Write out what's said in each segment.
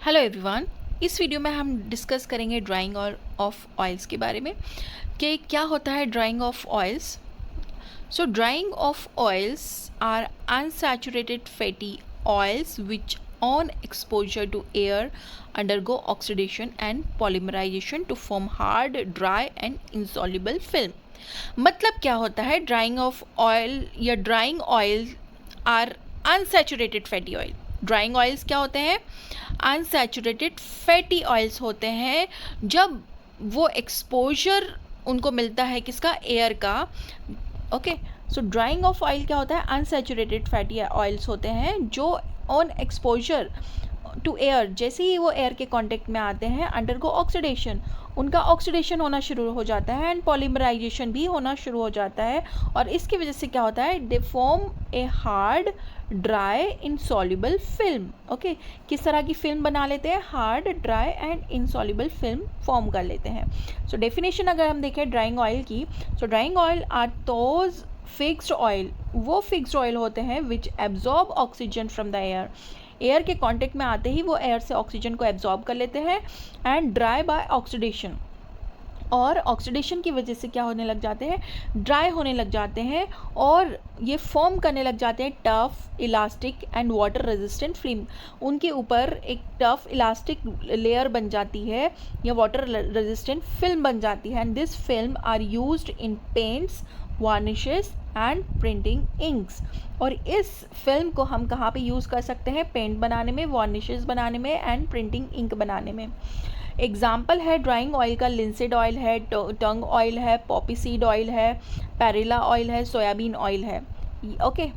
Hello everyone. इस video में हम डिस्कस करेंगे ड्राइंग और ऑफ ऑयल्स के बारे में कि क्या होता है drying of oils. So drying of oils are unsaturated fatty oils which on exposure to air undergo oxidation and polymerization to form hard, dry and insoluble film। मतलब क्या होता है ड्राइंग ऑफ ऑयल या drying oil are unsaturated fatty oil. Drying oils क्या होते हैं? Unsaturated fatty oils होते हैं जब वो एक्सपोजर उनको मिलता है किसका? एयर का। Okay, so drying of oil क्या होता है? अनसैचुरेटेड फैटी ऑयल्स होते हैं जो ऑन एक्सपोजर टू एयर, जैसे ही वो एयर के कांटेक्ट में आते हैं, अंडरगो ऑक्सीडेशन, उनका ऑक्सीडेशन होना शुरू हो जाता है एंड पॉलीमराइजेशन भी होना शुरू हो जाता है। और इसकी वजह से क्या होता है? They form a hard, dry, insoluble film. Okay, किस तरह की फिल्म बना लेते हैं? Hard, dry and insoluble film form कर लेते हैं। सो डेफिनेशन अगर हम देखें ड्राइंग ऑयल की, so drying oil are those fixed oil, वो फिक्स्ड ऑयल होते हैं which absorb oxygen from the air. Air के कांटेक्ट में आते ही वो एयर से ऑक्सीजन को एब्जॉर्ब कर लेते हैं एंड ड्राई बाय ऑक्सीडेशन, और ऑक्सीडेशन की वजह से क्या होने लग जाते हैं? ड्राई होने लग जाते हैं और ये फॉर्म करने लग जाते हैं tough, elastic and water resistant film. उनके ऊपर एक टफ इलास्टिक लेयर बन जाती है या वाटर रेजिस्टेंट फिल्म बन जाती है and this film are used in paints, varnishes and printing inks. और इस फिल्म को हम कहाँ पे यूज़ कर सकते हैं? पेंट बनाने में, वार्निशेस बनाने में एंड प्रिंटिंग इंक बनाने में। एग्जाम्पल है ड्राइंग ऑयल का लिंसिड ऑयल है, टंग ऑयल है, पॉपी सीड ऑयल है, पैरेला ऑयल है, सोयाबीन ऑयल है। ओके,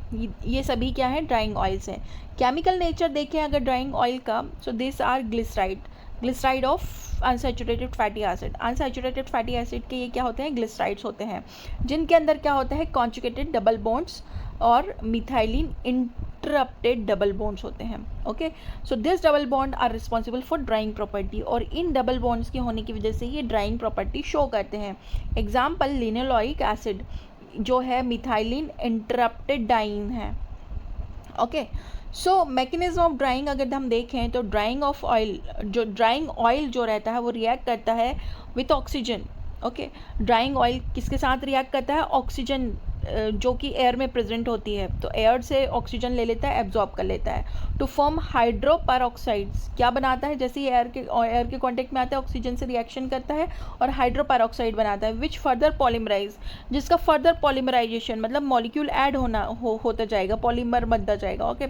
ये सभी क्या है? ड्राइंग ऑयल्स हैं। केमिकल नेचर देखें अगर ड्राइंग ऑयल का, so this are glyceride of unsaturated fatty acid. Unsaturated fatty acid के ये क्या होते हैं? ग्लिसराइड्स होते हैं, जिनके अंदर क्या होता है? कॉन्जुगेटेड डबल बॉन्ड्स और मिथाइलिन इंटरप्टेड डबल बॉन्ड्स होते हैं। Okay, so this double bond are responsible for drying property, और इन डबल बॉन्ड्स के होने की वजह से ये ड्राइंग प्रॉपर्टी शो करते हैं। एग्जाम्पल लिनोलोइक एसिड जो है मिथाइलिन इंटरप्टेड डाइन है। Okay, so mechanism of drawing अगर हम देखें तो ड्राइंग ऑफ ऑयल, जो ड्राइंग ऑयल जो रहता है वो रिएक्ट करता है with oxygen. Okay, drawing oil किसके साथ रिएक्ट करता है? ऑक्सीजन जो कि एयर में प्रेजेंट होती है, तो एयर से ऑक्सीजन ले लेता है, एब्जॉर्ब कर लेता है टू फॉर्म हाइड्रोपेरोक्साइड्स। क्या बनाता है? जैसे ही एयर के कांटेक्ट में आता है, ऑक्सीजन से रिएक्शन करता है और हाइड्रोपेरोक्साइड बनाता है, विच फर्दर पॉलीमराइज, जिसका फर्दर पॉलीमराइजेशन मतलब मॉलिक्यूल ऐड होता जाएगा, पॉलीमर बनता जाएगा। Okay,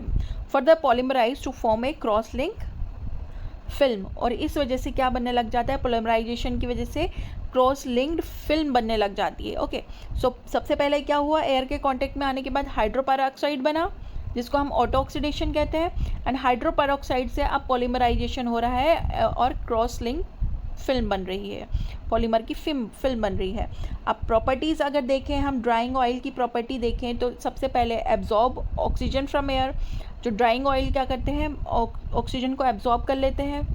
further polymerize to form a cross link film, और इस वजह से क्या बनने लग जाता है? पॉलीमराइजेशन की वजह से क्रॉस लिंक्ड फिल्म बनने लग जाती है। ओके, सो सबसे पहले क्या हुआ? एयर के कांटेक्ट में आने के बाद हाइड्रोपेरोक्साइड बना, जिसको हम ऑटो ऑक्सीडेशन कहते हैं, एंड हाइड्रोपेरोक्साइड से अब पॉलीमराइजेशन हो रहा है और क्रॉस लिंक फिल्म बन रही है, पॉलीमर की फिल्म बन रही है। अब प्रॉपर्टीज़ अगर देखें हम, ड्राइंग ऑयल की प्रॉपर्टी देखें तो सबसे पहले एब्जॉर्ब ऑक्सीजन फ्रॉम एयर। जो ड्राइंग ऑयल क्या करते हैं? ऑक्सीजन को एब्जॉर्ब कर लेते हैं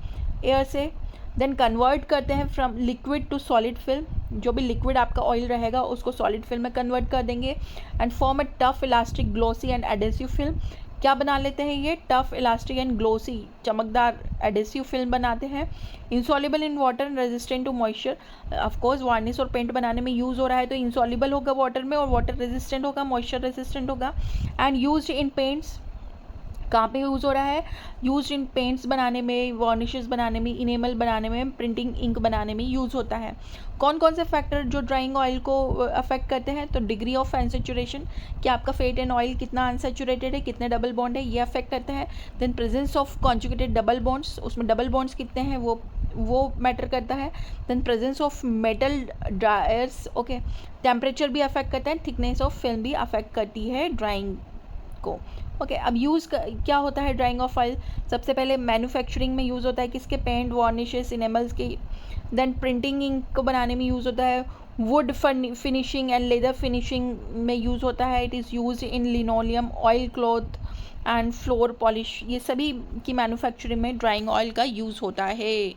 एयर से, देन कन्वर्ट करते हैं from liquid to solid film. जो भी लिक्विड आपका ऑयल रहेगा उसको सॉलिड फिल्म में कन्वर्ट कर देंगे and form a tough elastic glossy and adhesive film. क्या बना लेते हैं? ये टफ इलास्टिक एंड ग्लोसी चमकदार एडेसिव फिल्म बनाते हैं। Insoluble in water and resistant to moisture. Of course varnish और पेंट बनाने में यूज़ हो रहा है तो इंसॉल्युबल होगा वाटर में और वाटर रेजिस्टेंट होगा, मॉइस्चर रेजिस्टेंट होगा। एंड यूज्ड इन पेंट्स, कहाँ पे यूज़ हो रहा है? यूज इन पेंट्स बनाने में, वार्निशेस बनाने में, इनेमल बनाने में, प्रिंटिंग इंक बनाने में यूज़ होता है। कौन कौन से फैक्टर जो ड्राइंग ऑयल को अफेक्ट करते हैं? तो डिग्री ऑफ अनसेचुरेशन, कि आपका फेट एंड ऑयल कितना अनसेचुरेटेड है, कितने डबल बॉन्ड है, ये अफेक्ट करते हैं। Then presence of conjugated double bonds, उसमें डबल बॉन्ड्स कितने हैं वो मैटर करता है। Then presence of metal dryers. Okay, temperature भी अफेक्ट करता है, थिकनेस ऑफ फिल्म भी अफेक्ट करती है ड्राइंग को। ओके, अब यूज़ क्या होता है ड्राइंग ऑफ ऑयल? सबसे पहले मैन्युफैक्चरिंग में यूज़ होता है किसके? पेंट, वार्निशेस, इनेमल्स के। देन प्रिंटिंग इंक को बनाने में यूज़ होता है। Would finishing and leather finishing में यूज़ होता है। It is use in linoleum, oil cloth and floor polish. ये सभी की मैन्युफैक्चरिंग में ड्राइंग ऑयल का यूज़ होता है।